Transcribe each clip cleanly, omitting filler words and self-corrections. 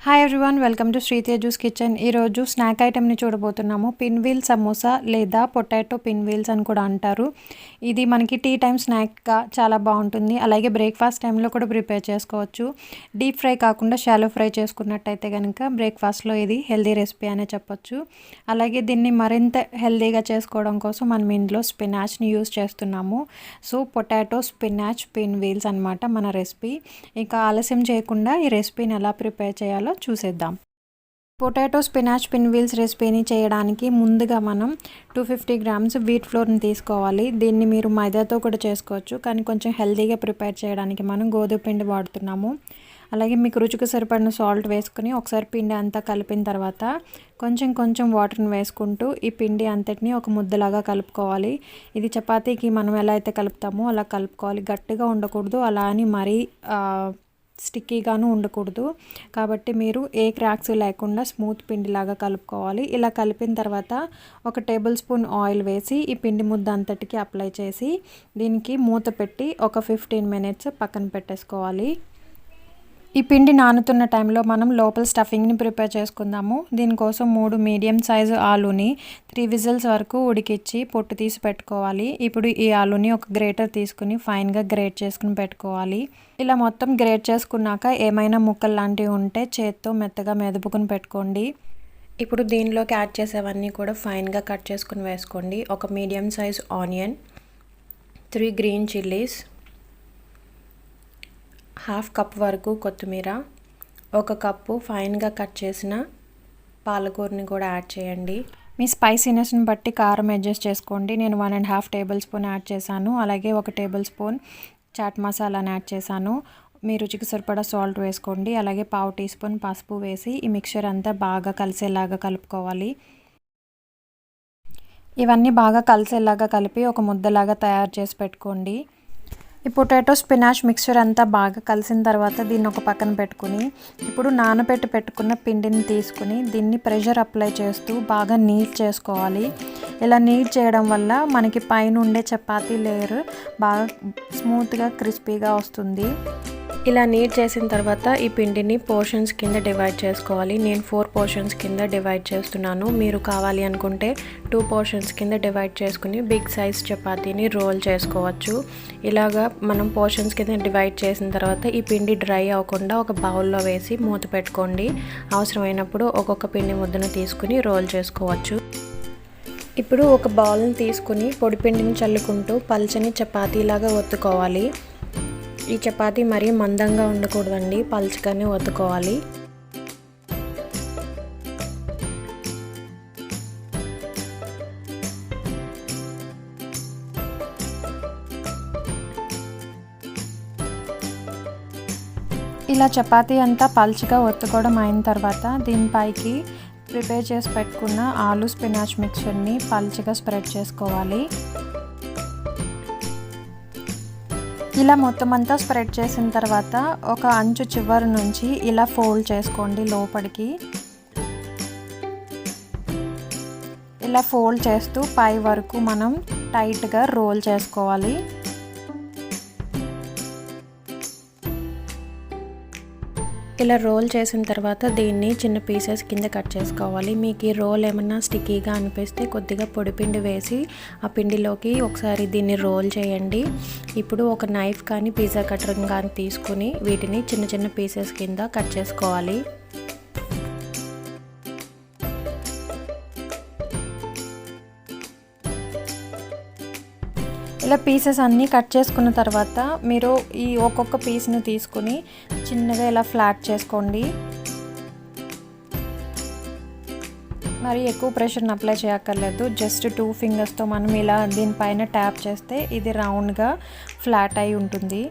Hi everyone, welcome to Sriteju's kitchen. ఈరోజు snack ఐటెంని చూడబోతున్నాము. పిన్వీల్ సమోసా లేదా పొటాటో పిన్వీల్స్ అని కూడా అంటారు. ఇది మనకి టీ టైం స్నాక్గా చాలా బాగుంటుంది. అలాగే బ్రేక్ఫాస్ట్ టైంలో కూడా ప్రిపేర్ చేసుకోవచ్చు. డీప్ ఫ్రై కాకుండా షాలో ఫ్రై చేసుకున్నట్టయితే కనుక బ్రేక్ఫాస్ట్లో ఇది హెల్దీ రెసిపీ అనే చెప్పొచ్చు. అలాగే దీన్ని మరింత హెల్దీగా చేసుకోవడం కోసం మనం ఇందులో స్పినాచ్ని యూస్ చేస్తున్నాము. సో పొటాటో స్పినాచ్ పిన్వీల్స్ అనమాట మన రెసిపీ. ఇక ఆలస్యం చేయకుండా ఈ రెసిపీని ఎలా ప్రిపేర్ చేయాలో చూసేద్దాం. పొటాటో స్పినాచ్ పిన్వీల్స్ రెసిపీని చేయడానికి ముందుగా మనం 250 గ్రామ్స్ వీట్ ఫ్లోర్ని తీసుకోవాలి. దీన్ని మీరు మైదాతో కూడా చేసుకోవచ్చు, కానీ కొంచెం హెల్తీగా ప్రిపేర్ చేయడానికి మనం గోధుమ పిండి వాడుతున్నాము. అలాగే మీకు రుచికి సరిపడిన సాల్ట్ వేసుకుని ఒకసారి పిండి అంతా కలిపిన తర్వాత కొంచెం కొంచెం వాటర్ని వేసుకుంటూ ఈ పిండి అంతటిని ఒక ముద్దలాగా కలుపుకోవాలి. ఇది చపాతీకి మనం ఎలా అయితే కలుపుతామో అలా కలుపుకోవాలి. గట్టిగా ఉండకూడదు, అలా అని మరీ స్టిక్కీగాను ఉండకూడదు. కాబట్టి మీరు ఏ క్రాక్స్ లేకుండా స్మూత్ పిండిలాగా కలుపుకోవాలి. ఇలా కలిపిన తర్వాత 1 టేబుల్ స్పూన్ ఆయిల్ వేసి ఈ పిండి ముద్ద అంతటికి అప్లై చేసి దీనికి మూత పెట్టి ఒక 15 మినిట్స్ పక్కన పెట్టేసుకోవాలి. ఈ పిండి నానుతున్న టైంలో మనం లోపల స్టఫింగ్ని ప్రిపేర్ చేసుకుందాము. దీనికోసం 3 మీడియం సైజు ఆలూని 3 విజిల్స్ వరకు ఉడికించి పొట్టు తీసి పెట్టుకోవాలి. ఇప్పుడు ఈ ఆలూని ఒక గ్రేటర్ తీసుకుని ఫైన్గా గ్రేట్ చేసుకుని పెట్టుకోవాలి. ఇలా మొత్తం గ్రేట్ చేసుకున్నాక ఏమైనా ముక్కలు లాంటివి ఉంటే చేత్తో మెత్తగా మెదుపుకుని పెట్టుకోండి. ఇప్పుడు దీనిలోకి యాడ్ చేసేవన్నీ కూడా ఫైన్గా కట్ చేసుకుని వేసుకోండి. ఒక medium size onion, 3 green chillies, 1/2 cup వరకు కొత్తిమీర, 1 కప్పు ఫైన్గా కట్ చేసిన పాలకూరని కూడా యాడ్ చేయండి. మీ స్పైసీనెస్ని బట్టి కారం అడ్జస్ట్ చేసుకోండి. నేను 1.5 టేబుల్ స్పూన్ యాడ్ చేశాను. అలాగే 1 టేబుల్ స్పూన్ చాట్ మసాలాని యాడ్ చేశాను. మీ రుచికి సరిపడా సాల్ట్ వేసుకోండి. అలాగే 1/2 టీ స్పూన్ పసుపు వేసి ఈ మిక్చర్ అంతా బాగా కలిసేలాగా కలుపుకోవాలి. ఇవన్నీ బాగా కలిసేలాగా కలిపి ఒక ముద్దలాగా తయారు చేసి పెట్టుకోండి. ఈ పొటాటో స్పినాచ్ మిక్చర్ అంతా బాగా కలిసిన తర్వాత దీన్ని ఒక పక్కన పెట్టుకుని ఇప్పుడు నానబెట్టి పెట్టుకున్న పిండిని తీసుకుని దీన్ని ప్రెషర్ అప్లై చేస్తూ బాగా నీట్ చేసుకోవాలి. ఇలా నీట్ చేయడం వల్ల మనకి పైన ఉండే చపాతీ లేయర్ బాగా స్మూత్గా క్రిస్పీగా వస్తుంది. ఇలా నీట్ చేసిన తర్వాత ఈ పిండిని పోర్షన్స్ కింద డివైడ్ చేసుకోవాలి. నేను 4 పోర్షన్స్ కింద డివైడ్ చేస్తున్నాను. మీరు కావాలి అనుకుంటే 2 పోర్షన్స్ కింద డివైడ్ చేసుకుని బిగ్ సైజ్ చపాతీని రోల్ చేసుకోవచ్చు. ఇలాగా మనం పోర్షన్స్ కింద డివైడ్ చేసిన తర్వాత ఈ పిండి డ్రై అవ్వకుండా ఒక బౌల్లో వేసి మూత పెట్టుకోండి. అవసరమైనప్పుడు ఒక్కొక్క పిండి ముద్దను తీసుకుని రోల్ చేసుకోవచ్చు. ఇప్పుడు ఒక బౌల్ని తీసుకుని పొడి పిండిని చల్లుకుంటూ పల్చని చపాతీలాగా ఒత్తుకోవాలి. ఈ చపాతీ మరీ మందంగా ఉండకూడదండి, పల్చగానే ఒత్తుకోవాలి. ఇలా చపాతీ అంతా పల్చగా ఒత్తుకోవడం అయిన తర్వాత దీనిపైకి ప్రిపేర్ చేసి పెట్టుకున్న ఆలు స్పినాచ్ మిక్చర్ని పల్చగా స్ప్రెడ్ చేసుకోవాలి. ఇలా మొత్తం అంతా స్ప్రెడ్ చేసిన తర్వాత ఒక అంచు చివరి నుంచి ఇలా ఫోల్డ్ చేసుకోండి లోపలికి. ఇలా ఫోల్డ్ చేస్తూ పై వరకు మనం టైట్గా రోల్ చేసుకోవాలి. ఇలా రోల్ చేసిన తర్వాత దీన్ని చిన్న పీసెస్ కింద కట్ చేసుకోవాలి. మీకు ఈ రోల్ ఏమన్నా స్టిక్కీగా అనిపిస్తే కొద్దిగా పొడిపిండి వేసి ఆ పిండిలోకి ఒకసారి దీన్ని రోల్ చేయండి. ఇప్పుడు ఒక నైఫ్ కానీ పిజ్జా కటర్ కానీ తీసుకుని వీటిని చిన్న చిన్న పీసెస్ కింద కట్ చేసుకోవాలి. ఇలా పీసెస్ అన్నీ కట్ చేసుకున్న తర్వాత మీరు ఈ ఒక్కొక్క పీస్ని తీసుకుని చిన్నగా ఇలా ఫ్లాట్ చేసుకోండి. మరి ఎక్కువ ప్రెషర్ని అప్లై చేయక్కర్లేదు. జస్ట్ 2 ఫింగర్స్తో మనం ఇలా దీనిపైన ట్యాప్ చేస్తే ఇది రౌండ్గా ఫ్లాట్ అయి ఉంటుంది.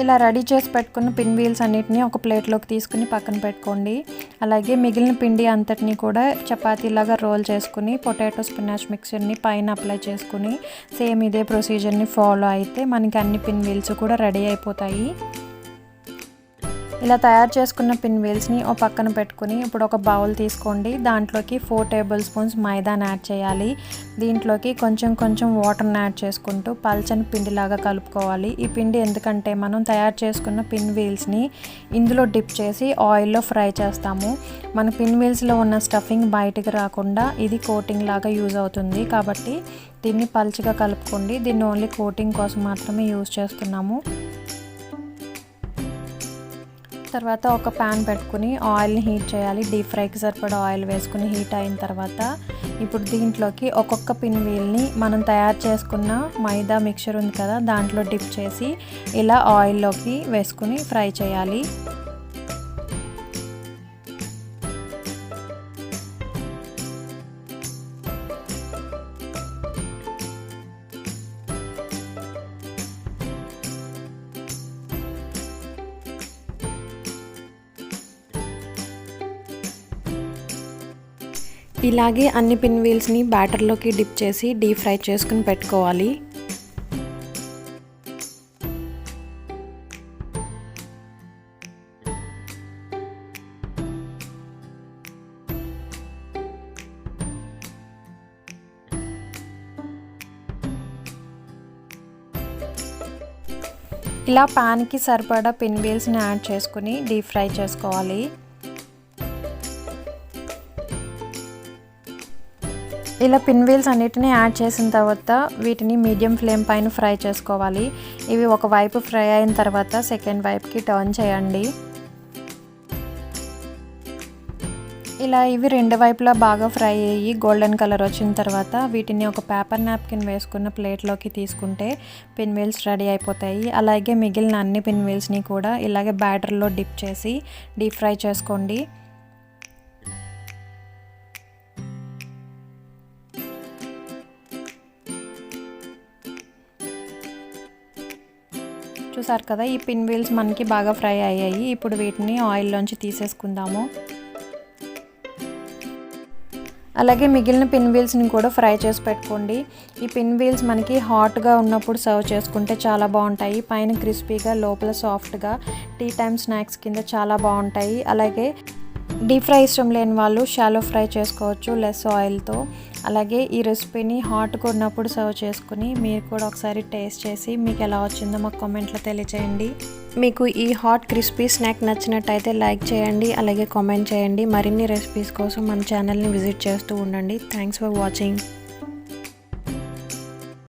ఇలా రెడీ చేసి పెట్టుకున్న పిన్వీల్స్ అన్నిటిని ఒక ప్లేట్లోకి తీసుకుని పక్కన పెట్టుకోండి. అలాగే మిగిలిన పిండి అంతటిని కూడా చపాతీలాగా రోల్ చేసుకుని పొటాటో స్పినాచ్ మిక్చర్ని పైన అప్లై చేసుకుని సేమ్ ఇదే ప్రొసీజర్ని ఫాలో అయితే మనకి అన్ని పిన్వీల్స్ కూడా రెడీ అయిపోతాయి. ఇలా తయారు చేసుకున్న పిన్వీల్స్ని ఓ పక్కన పెట్టుకుని ఇప్పుడు ఒక బౌల్ తీసుకోండి. దాంట్లోకి 4 టేబుల్ స్పూన్స్ మైదాని యాడ్ చేయాలి. దీంట్లోకి కొంచెం వాటర్ని యాడ్ చేసుకుంటూ పల్చని పిండిలాగా కలుపుకోవాలి. ఈ పిండి ఎందుకంటే మనం తయారు చేసుకున్న పిన్వీల్స్ని ఇందులో డిప్ చేసి ఆయిల్లో ఫ్రై చేస్తాము. మన పిన్వీల్స్లో ఉన్న స్టఫింగ్ బయటికి రాకుండా ఇది కోటింగ్ లాగా యూజ్ అవుతుంది. కాబట్టి దీన్ని పల్చగా కలుపుకోండి. దీన్ని ఓన్లీ కోటింగ్ కోసం మాత్రమే యూజ్ చేస్తున్నాము. తర్వాత ఒక ప్యాన్ పెట్టుకుని ఆయిల్ని హీట్ చేయాలి. డీప్ ఫ్రైకి సరిపడా ఆయిల్ వేసుకుని హీట్ అయిన తర్వాత ఇప్పుడు దీంట్లోకి ఒక్కొక్క పిన్వీల్ని మనం తయారు చేసుకున్న మైదా మిక్చర్ ఉంది కదా, దాంట్లో డిప్ చేసి ఇలా ఆయిల్లోకి వేసుకుని ఫ్రై చేయాలి. ఇలాగే అన్ని పిన్వీల్స్ని బ్యాటర్లోకి డిప్ చేసి డీప్ ఫ్రై చేసుకుని పెట్టుకోవాలి. ఇలా ప్యాన్కి సరిపడా పిన్వీల్స్ని యాడ్ చేసుకుని డీప్ ఫ్రై చేసుకోవాలి. ఇలా పిన్వీల్స్ అన్నిటిని యాడ్ చేసిన తర్వాత వీటిని మీడియం ఫ్లేమ్ పైన ఫ్రై చేసుకోవాలి. ఇవి ఒక వైపు ఫ్రై అయిన తర్వాత సెకండ్ వైపుకి టర్న్ చేయండి. ఇలా ఇవి రెండు వైపులా బాగా ఫ్రై అయ్యి గోల్డెన్ కలర్ వచ్చిన తర్వాత వీటిని ఒక పేపర్ నాప్కిన్ వేసుకున్న ప్లేట్లోకి తీసుకుంటే పిన్వీల్స్ రెడీ అయిపోతాయి. అలాగే మిగిలిన అన్ని పిన్వీల్స్ని కూడా ఇలాగే బ్యాటర్లో డిప్ చేసి డీప్ ఫ్రై చేసుకోండి. చూసారు కదా, ఈ పిన్వీల్స్ మనకి బాగా ఫ్రై అయ్యాయి. ఇప్పుడు వీటిని ఆయిల్లోంచి తీసేసుకుందాము. అలాగే మిగిలిన పిన్వీల్స్ని కూడా ఫ్రై చేసి పెట్టుకోండి. ఈ పిన్వీల్స్ మనకి హాట్గా ఉన్నప్పుడు సర్వ్ చేసుకుంటే చాలా బాగుంటాయి. పైన క్రిస్పీగా లోపల సాఫ్ట్గా టీ టైమ్ స్నాక్స్ కింద చాలా బాగుంటాయి. అలాగే డీప్ ఫ్రై ఇష్టం లేని వాళ్ళు షాలో ఫ్రై చేసుకోవచ్చు లెస్ ఆయిల్తో. అలాగే ఈ రెసిపీని హాట్గా ఉన్నప్పుడు సర్వ్ చేసుకుని మీరు కూడా ఒకసారి టేస్ట్ చేసి మీకు ఎలా వచ్చిందో మాకు కామెంట్లో తెలియచేయండి. మీకు ఈ హాట్ క్రిస్పీ స్నాక్ నచ్చినట్టయితే లైక్ చేయండి, అలాగే కామెంట్ చేయండి. మరిన్ని రెసిపీస్ కోసం మన ఛానల్ని విజిట్ చేస్తూ ఉండండి. Thanks for watching.